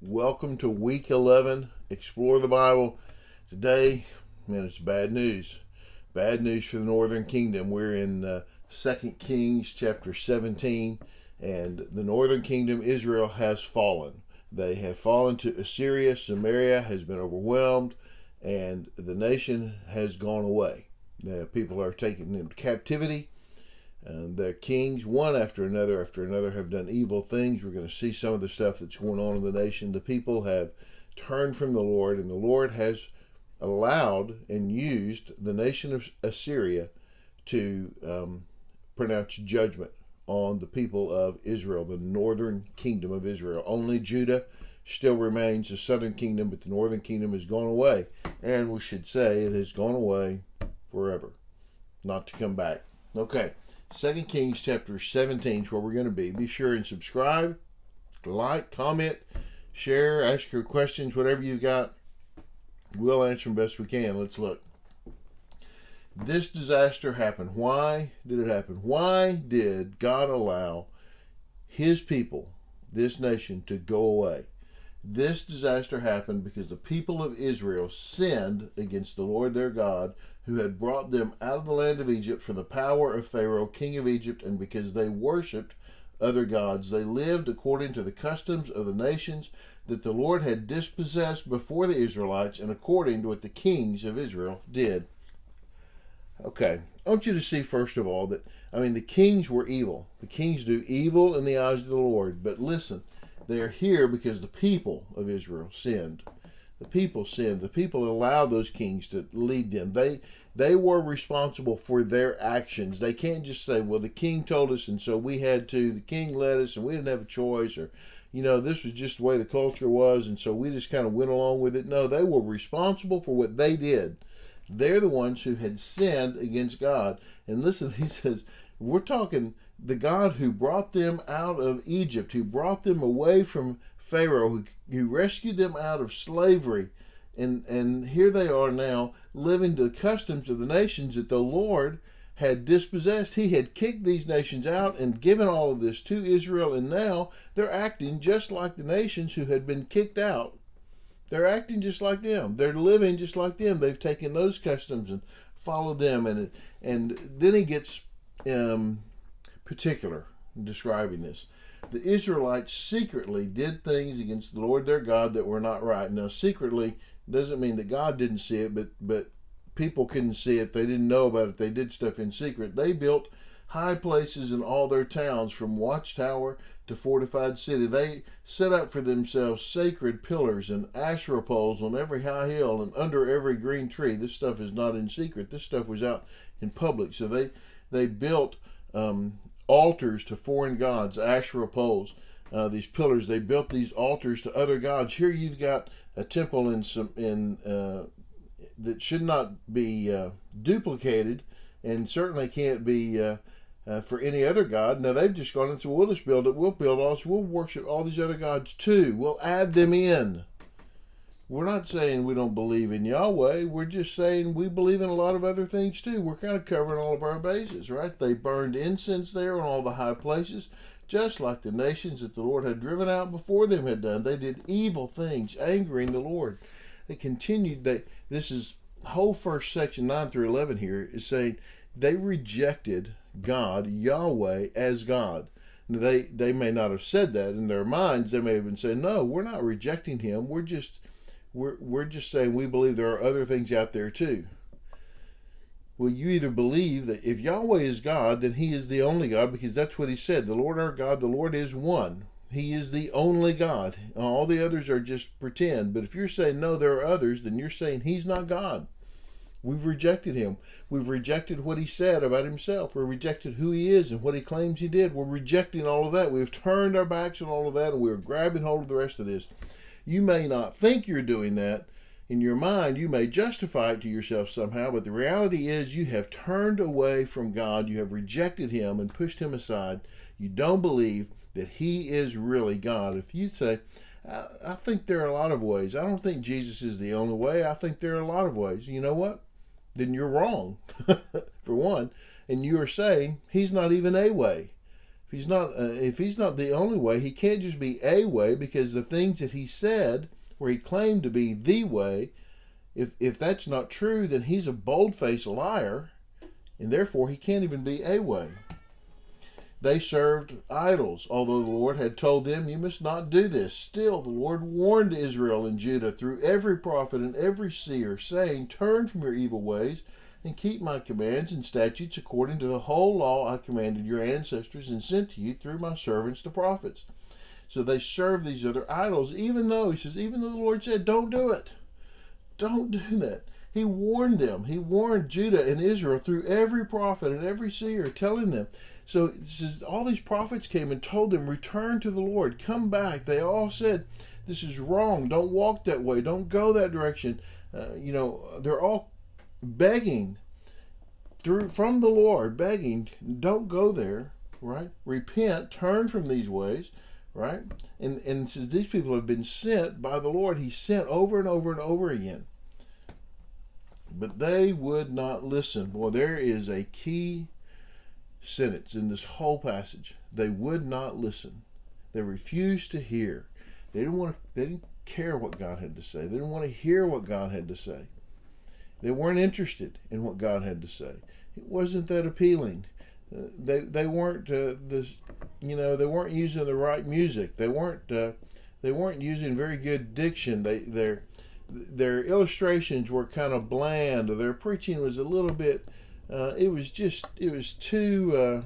Welcome to week 11, Explore the Bible. Today, it's bad news. Bad news for the northern kingdom. We're in 2 Kings chapter 17, and the northern kingdom, Israel, has fallen. They have fallen to Assyria. Samaria has been overwhelmed, and the nation has gone away. The people are taken into captivity. Their kings, one after another, have done evil things. We're going to see some of the stuff that's going on in the nation. The people have turned from the Lord, and the Lord has allowed and used the nation of Assyria to pronounce judgment on the people of Israel, the northern kingdom of Israel. Only Judah still remains the southern kingdom, but the northern kingdom has gone away. And we should say it has gone away forever, not to come back. Okay. 2 Kings chapter 17 is where we're going to be. Be sure and subscribe, like, comment, share, ask your questions, whatever you've got. We'll answer them best we can. Let's look. This disaster happened. Why did it happen? Why did God allow His people, this nation, to go away? This disaster happened because the people of Israel sinned against the Lord their God, who had brought them out of the land of Egypt from the power of Pharaoh, king of Egypt, and because they worshipped other gods. They lived according to the customs of the nations that the Lord had dispossessed before the Israelites, and according to what the kings of Israel did. Okay, I want you to see first of all that, the kings were evil. The kings do evil in the eyes of the Lord, but listen, they are here because the people of Israel sinned. The people sinned. The people allowed those kings to lead them. They were responsible for their actions. They can't just say, well, the king told us and so we had to. The king led us and we didn't have a choice, or, this was just the way the culture was and so we just kind of went along with it. No, they were responsible for what they did. They're the ones who had sinned against God. And listen, he says, we're talking the God who brought them out of Egypt, who brought them away from Pharaoh, who rescued them out of slavery. And here they are now living to the customs of the nations that the Lord had dispossessed. He had kicked these nations out and given all of this to Israel, and now they're acting just like the nations who had been kicked out. They're acting just like them. They're living just like them. They've taken those customs and followed them. And then he gets particular in describing this. The Israelites secretly did things against the Lord their God that were not right. Now, secretly doesn't mean that God didn't see it, but people couldn't see it. They didn't know about it. They did stuff in secret. They built high places in all their towns, from watchtower to fortified city. They set up for themselves sacred pillars and Asherah poles on every high hill and under every green tree. This stuff is not in secret. This stuff was out in public. So they built altars to foreign gods, Asherah poles, these pillars. They built these altars to other gods. Here you've got a temple that should not be duplicated, and certainly can't be for any other god. Now they've just gone and said, we'll just build it. We'll build all this. We'll worship all these other gods too. We'll add them in. We're not saying we don't believe in Yahweh. We're just saying we believe in a lot of other things too. We're kind of covering all of our bases, right? They burned incense there on all the high places, just like the nations that the Lord had driven out before them had done. They did evil things, angering the Lord. They continued. This is whole first section 9 through 11 here is saying they rejected God, Yahweh, as God. Now, they may not have said that in their minds. They may have been saying, no, we're not rejecting Him. We're just saying we believe there are other things out there too. Well, you either believe that if Yahweh is God, then He is the only God, because that's what He said. The Lord our God, the Lord is one. He is the only God. All the others are just pretend. But if you're saying, no, there are others, then you're saying He's not God. We've rejected Him. We've rejected what He said about Himself. We've rejected who He is and what He claims He did. We're rejecting all of that. We've turned our backs on all of that, and we're grabbing hold of the rest of this. You may not think you're doing that. In your mind, you may justify it to yourself somehow, but the reality is you have turned away from God. You have rejected Him and pushed Him aside. You don't believe that He is really God. If you say, I think there are a lot of ways. I don't think Jesus is the only way. I think there are a lot of ways. You know what? Then you're wrong, for one. And you are saying He's not even a way. If he's not the only way, he can't just be a way, because the things that he said, where he claimed to be the way, if that's not true, then he's a bold-faced liar, and therefore he can't even be a way. They served idols, although the Lord had told them, you must not do this. Still, the Lord warned Israel and Judah through every prophet and every seer, saying, turn from your evil ways and keep my commands and statutes according to the whole law I commanded your ancestors and sent to you through my servants the prophets. So they served these other idols, even though the Lord said, don't do it. Don't do that. He warned them. He warned Judah and Israel through every prophet and every seer, telling them. So it says all these prophets came and told them, return to the Lord, come back. They all said, this is wrong. Don't walk that way. Don't go that direction. They're all begging from the Lord, begging, don't go there, right? Repent, turn from these ways, right? And since these people have been sent by the Lord, He sent over and over and over again. But they would not listen. Boy, there is a key sentence in this whole passage. They would not listen. They refused to hear. They didn't care what God had to say. They didn't want to hear what God had to say. They weren't interested in what God had to say. It wasn't that appealing. They weren't they weren't using the right music. They weren't using very good diction. Their illustrations were kind of bland. Their preaching was a little bit. It was too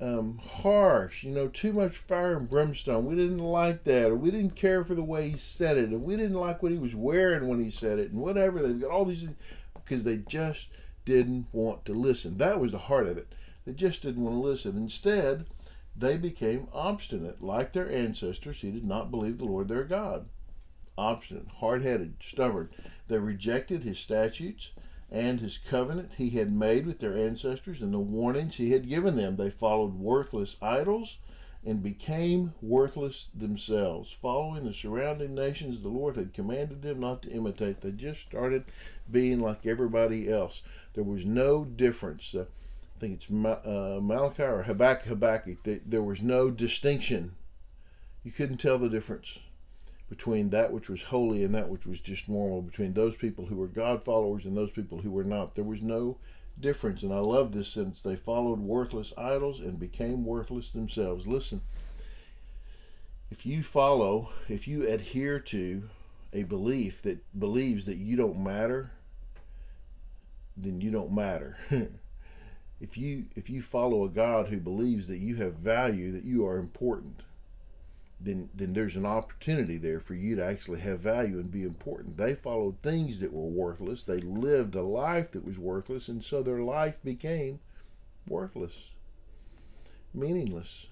harsh. Too much fire and brimstone. We didn't like that, or we didn't care for the way he said it, and we didn't like what he was wearing when he said it, and whatever. They've got all these things because they just didn't want to listen. That was the heart of it. They just didn't want to listen. Instead, they became obstinate, like their ancestors who did not believe the Lord their God. Obstinate, hard-headed, stubborn. They rejected His statutes and His covenant He had made with their ancestors and the warnings He had given them. They followed worthless idols and became worthless themselves, following the surrounding nations the Lord had commanded them not to imitate. They just started being like everybody else. There was no difference. I think it's Malachi or Habakkuk. There was no distinction. You couldn't tell the difference between that which was holy and that which was just normal, between those people who were God followers and those people who were not. There was no difference. And I love this sentence. They followed worthless idols and became worthless themselves. Listen, if you adhere to a belief that believes that you don't matter, then you don't matter. If you follow a God who believes that you have value, that you are important, then there's an opportunity there for you to actually have value and be important. They followed things that were worthless. They lived a life that was worthless, and so their life became worthless, meaningless.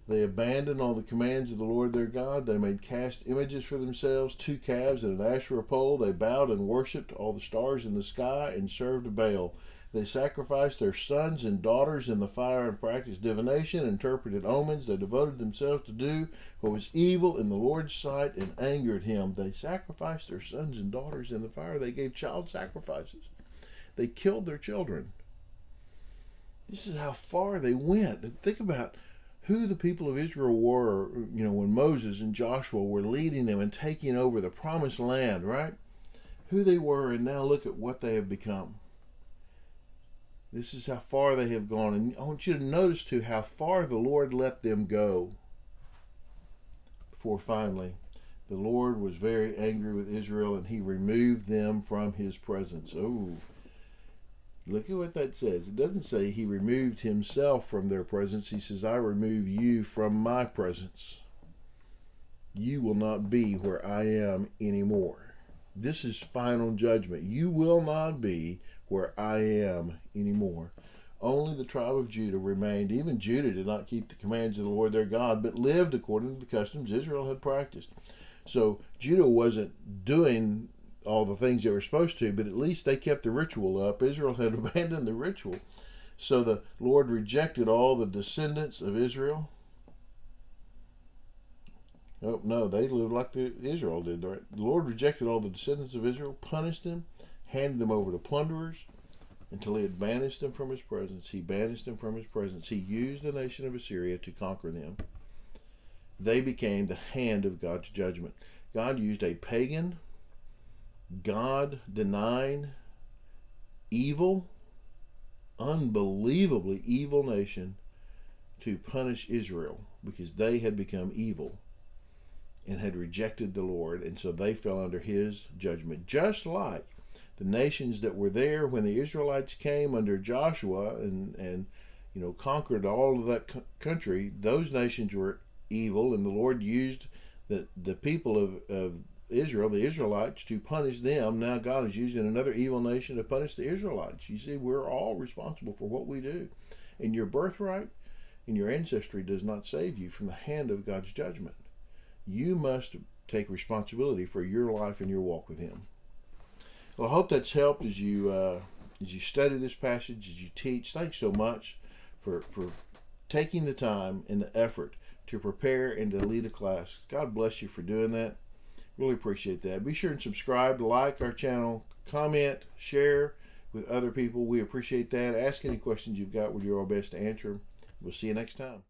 They abandoned all the commands of the Lord their God. They made cast images for themselves, 2 calves and an Asherah pole. They bowed and worshipped all the stars in the sky and served Baal. They sacrificed their sons and daughters in the fire and practiced divination, interpreted omens. They devoted themselves to do what was evil in the Lord's sight and angered Him. They sacrificed their sons and daughters in the fire. They gave child sacrifices. They killed their children. This is how far they went. Think about who the people of Israel were, when Moses and Joshua were leading them and taking over the promised land, right? Who they were, and now look at what they have become. This is how far they have gone. And I want you to notice, too, how far the Lord let them go before finally the Lord was very angry with Israel and He removed them from His presence. Oh, look at what that says. It doesn't say He removed Himself from their presence. He says, I remove you from my presence. You will not be where I am anymore. This is final judgment. You will not be where I am anymore. Only the tribe of Judah remained. Even Judah did not keep the commands of the Lord their God, but lived according to the customs Israel had practiced. So Judah wasn't doing all the things they were supposed to, but at least they kept the ritual up. Israel had abandoned the ritual. So the Lord rejected all the descendants of Israel. Oh, no, they lived like Israel did. Right? The Lord rejected all the descendants of Israel, punished them, handed them over to plunderers, until he had banished them from his presence. He banished them from his presence. He used the nation of Assyria to conquer them. They became the hand of God's judgment. God used a pagan, God-denying, evil, unbelievably evil nation to punish Israel because they had become evil and had rejected the Lord, and so they fell under his judgment. Just like the nations that were there when the Israelites came under Joshua and conquered all of that country, those nations were evil, and the Lord used the people of Israel, the Israelites, to punish them. Now God is using another evil nation to punish the Israelites. You see, we're all responsible for what we do. And your birthright and your ancestry does not save you from the hand of God's judgment. You must take responsibility for your life and your walk with him. Well, I hope that's helped as you study this passage, as you teach. Thanks so much for taking the time and the effort to prepare and to lead a class. God bless you for doing that. Really appreciate that. Be sure and subscribe, like our channel, comment, share with other people. We appreciate that. Ask any questions you've got. We'll do our best to answer them. We'll see you next time.